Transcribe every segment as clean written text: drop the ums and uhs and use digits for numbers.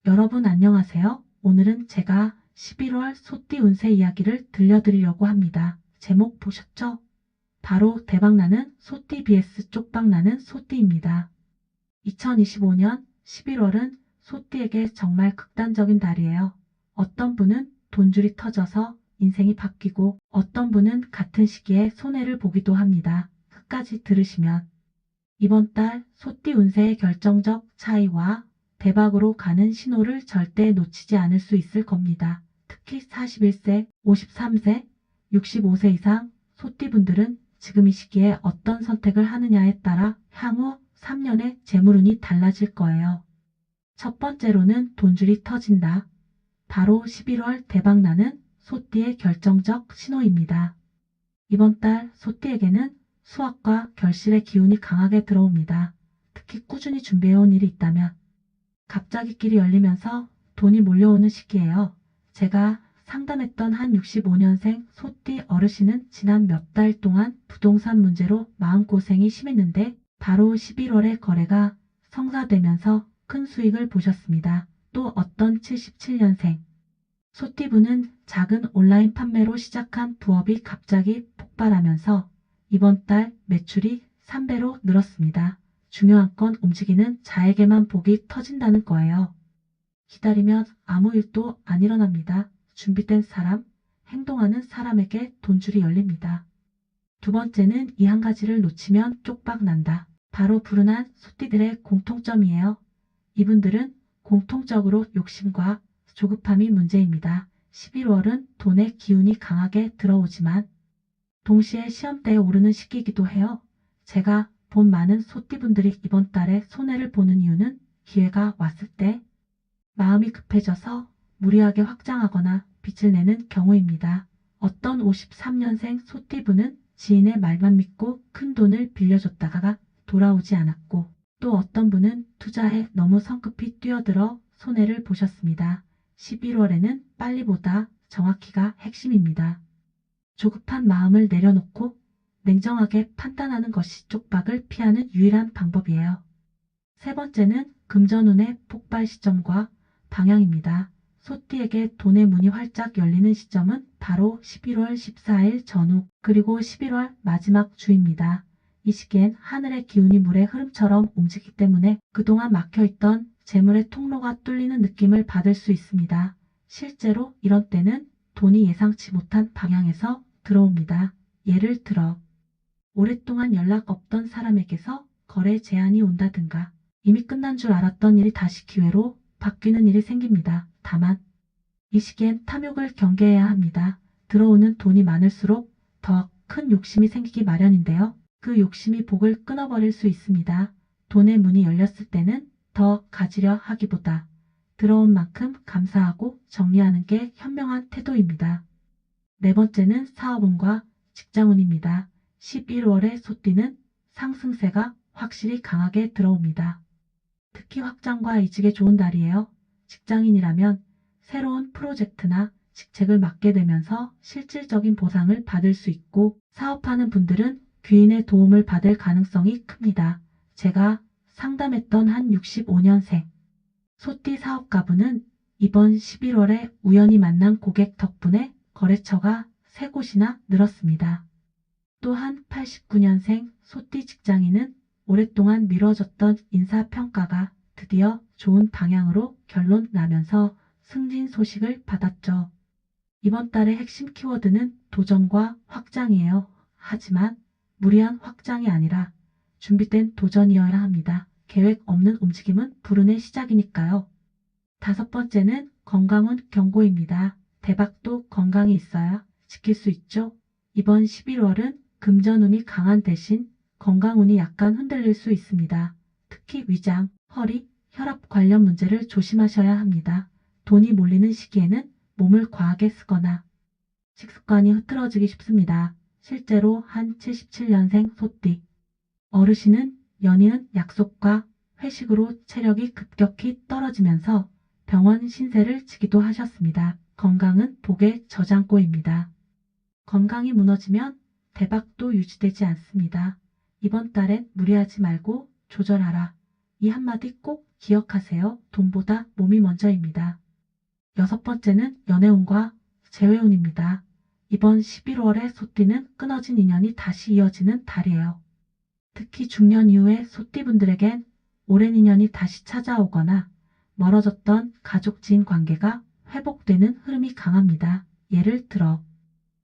여러분 안녕하세요. 오늘은 제가 11월 소띠 운세 이야기를 들려드리려고 합니다. 제목 보셨죠? 바로 대박나는 소띠 vs 쪽박나는 소띠입니다. 2025년 11월은 소띠에게 정말 극단적인 달이에요. 어떤 분은 돈줄이 터져서 인생이 바뀌고 어떤 분은 같은 시기에 손해를 보기도 합니다. 끝까지 들으시면 이번 달 소띠 운세의 결정적 차이와 대박으로 가는 신호를 절대 놓치지 않을 수 있을 겁니다. 특히 41세, 53세, 65세 이상 소띠분들은 지금 이 시기에 어떤 선택을 하느냐에 따라 향후 3년의 재물운이 달라질 거예요. 첫 번째로는 돈줄이 터진다. 바로 11월 대박나는 소띠의 결정적 신호입니다. 이번 달 소띠에게는 수확과 결실의 기운이 강하게 들어옵니다. 특히 꾸준히 준비해온 일이 있다면 갑자기 길이 열리면서 돈이 몰려오는 시기예요. 제가 상담했던 한 65년생 소띠 어르신은 지난 몇 달 동안 부동산 문제로 마음고생이 심했는데 바로 11월에 거래가 성사되면서 큰 수익을 보셨습니다. 또 어떤 77년생 소띠분은 작은 온라인 판매로 시작한 부업이 갑자기 폭발하면서 이번 달 매출이 3배로 늘었습니다. 중요한 건 움직이는 자에게만 복이 터진다는 거예요. 기다리면 아무 일도 안 일어납니다. 준비된 사람, 행동하는 사람에게 돈줄이 열립니다. 두 번째는 이 한 가지를 놓치면 쪽박 난다. 바로 불운한 소띠들의 공통점이에요. 이분들은 공통적으로 욕심과 조급함이 문제입니다. 11월은 돈의 기운이 강하게 들어오지만 동시에 시험대에 오르는 시기이기도 해요. 제가 본 많은 소띠분들이 이번 달에 손해를 보는 이유는 기회가 왔을 때 마음이 급해져서 무리하게 확장하거나 빚을 내는 경우입니다. 어떤 53년생 소띠분은 지인의 말만 믿고 큰 돈을 빌려줬다가 돌아오지 않았고 또 어떤 분은 투자에 너무 성급히 뛰어들어 손해를 보셨습니다. 11월에는 빨리보다 정확히가 핵심입니다. 조급한 마음을 내려놓고 냉정하게 판단하는 것이 쪽박을 피하는 유일한 방법이에요. 세 번째는 금전운의 폭발 시점과 방향입니다. 소띠에게 돈의 문이 활짝 열리는 시점은 바로 11월 14일 전후 그리고 11월 마지막 주입니다. 이 시기엔 하늘의 기운이 물의 흐름처럼 움직이기 때문에 그동안 막혀있던 재물의 통로가 뚫리는 느낌을 받을 수 있습니다. 실제로 이런 때는 돈이 예상치 못한 방향에서 들어옵니다. 예를 들어 오랫동안 연락 없던 사람에게서 거래 제안이 온다든가 이미 끝난 줄 알았던 일이 다시 기회로 바뀌는 일이 생깁니다. 다만 이 시기엔 탐욕을 경계해야 합니다. 들어오는 돈이 많을수록 더 큰 욕심이 생기기 마련인데요. 그 욕심이 복을 끊어버릴 수 있습니다. 돈의 문이 열렸을 때는 더 가지려 하기보다 들어온 만큼 감사하고 정리하는 게 현명한 태도입니다. 네 번째는 사업운과 직장운입니다. 11월에 소띠는 상승세가 확실히 강하게 들어옵니다. 특히 확장과 이직에 좋은 달이에요. 직장인이라면 새로운 프로젝트나 직책을 맡게 되면서 실질적인 보상을 받을 수 있고 사업하는 분들은 귀인의 도움을 받을 가능성이 큽니다. 제가 상담했던 한 65년생 소띠 사업가분은 이번 11월에 우연히 만난 고객 덕분에 거래처가 3곳이나 늘었습니다. 또한 89년생 소띠 직장인은 오랫동안 미뤄졌던 인사평가가 드디어 좋은 방향으로 결론 나면서 승진 소식을 받았죠. 이번 달의 핵심 키워드는 도전과 확장이에요. 하지만 무리한 확장이 아니라 준비된 도전이어야 합니다. 계획 없는 움직임은 불운의 시작이니까요. 다섯 번째는 건강운 경고입니다. 대박도 건강이 있어야 지킬 수 있죠. 이번 11월은 금전운이 강한 대신 건강운이 약간 흔들릴 수 있습니다. 특히 위장, 허리, 혈압 관련 문제를 조심하셔야 합니다. 돈이 몰리는 시기에는 몸을 과하게 쓰거나 식습관이 흐트러지기 쉽습니다. 실제로 한 77년생 소띠 어르신은 연이은 약속과 회식으로 체력이 급격히 떨어지면서 병원 신세를 지기도 하셨습니다. 건강은 복의 저장고입니다. 건강이 무너지면 대박도 유지되지 않습니다. 이번 달엔 무리하지 말고 조절하라. 이 한마디 꼭 기억하세요. 돈보다 몸이 먼저입니다. 여섯 번째는 연애운과 재회운입니다. 이번 11월에 소띠는 끊어진 인연이 다시 이어지는 달이에요. 특히 중년 이후에 소띠분들에겐 오랜 인연이 다시 찾아오거나 멀어졌던 가족 지인 관계가 회복되는 흐름이 강합니다. 예를 들어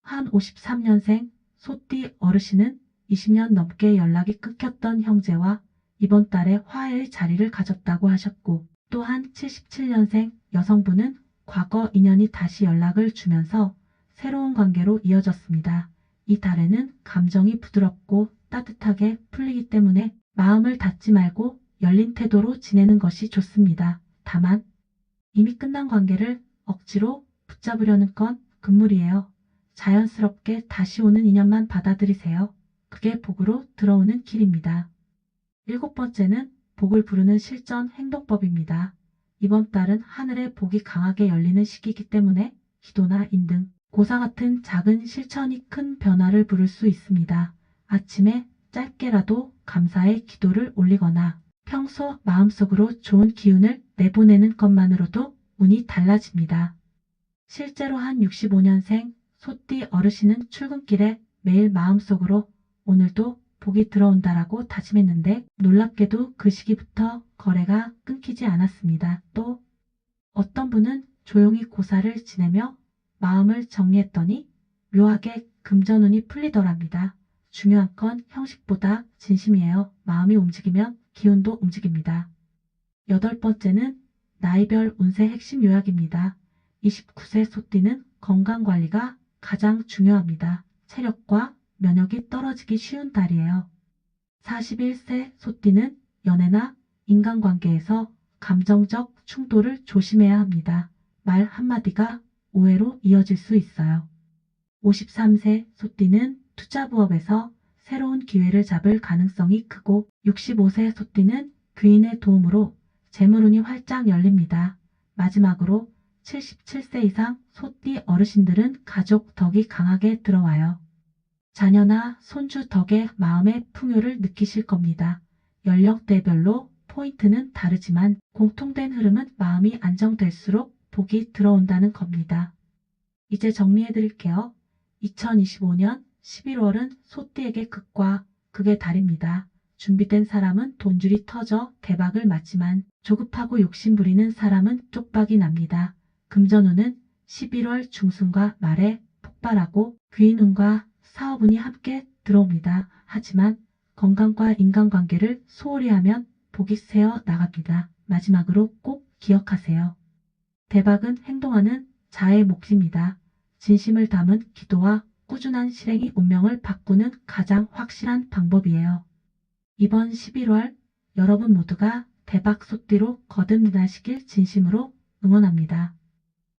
한 53년생 소띠 어르신은 20년 넘게 연락이 끊겼던 형제와 이번 달에 화해의 자리를 가졌다고 하셨고, 또한 77년생 여성분은 과거 인연이 다시 연락을 주면서 새로운 관계로 이어졌습니다. 이 달에는 감정이 부드럽고 따뜻하게 풀리기 때문에 마음을 닫지 말고 열린 태도로 지내는 것이 좋습니다. 다만 이미 끝난 관계를 억지로 붙잡으려는 건 금물이에요. 자연스럽게 다시 오는 인연만 받아들이세요. 그게 복으로 들어오는 길입니다. 일곱 번째는 복을 부르는 실전 행동법입니다. 이번 달은 하늘의 복이 강하게 열리는 시기이기 때문에 기도나 인등, 고사 같은 작은 실천이 큰 변화를 부를 수 있습니다. 아침에 짧게라도 감사의 기도를 올리거나 평소 마음속으로 좋은 기운을 내보내는 것만으로도 운이 달라집니다. 실제로 한 65년생 소띠 어르신은 출근길에 매일 마음속으로 오늘도 복이 들어온다라고 다짐했는데 놀랍게도 그 시기부터 거래가 끊기지 않았습니다. 또 어떤 분은 조용히 고사를 지내며 마음을 정리했더니 묘하게 금전운이 풀리더랍니다. 중요한 건 형식보다 진심이에요. 마음이 움직이면 기운도 움직입니다. 여덟 번째는 나이별 운세 핵심 요약입니다. 29세 소띠는 건강관리가 가장 중요합니다. 체력과 면역이 떨어지기 쉬운 달이에요. 41세 소띠는 연애나 인간관계에서 감정적 충돌을 조심해야 합니다. 말 한마디가 오해로 이어질 수 있어요. 53세 소띠는 투자부업에서 새로운 기회를 잡을 가능성이 크고 65세 소띠는 귀인의 도움으로 재물운이 활짝 열립니다. 마지막으로 77세 이상 소띠 어르신들은 가족 덕이 강하게 들어와요. 자녀나 손주 덕에 마음의 풍요를 느끼실 겁니다. 연령대별로 포인트는 다르지만 공통된 흐름은 마음이 안정될수록 복이 들어온다는 겁니다. 이제 정리해 드릴게요. 2025년 11월은 소띠에게 극과 극의 달입니다. 준비된 사람은 돈줄이 터져 대박을 맞지만 조급하고 욕심부리는 사람은 쪽박이 납니다. 금전운은 11월 중순과 말에 폭발하고 귀인운과 사업운이 함께 들어옵니다. 하지만 건강과 인간관계를 소홀히 하면 복이 새어 나갑니다. 마지막으로 꼭 기억하세요. 대박은 행동하는 자의 몫입니다. 진심을 담은 기도와 꾸준한 실행이 운명을 바꾸는 가장 확실한 방법이에요. 이번 11월 여러분 모두가 대박 소띠로 거듭나시길 진심으로 응원합니다.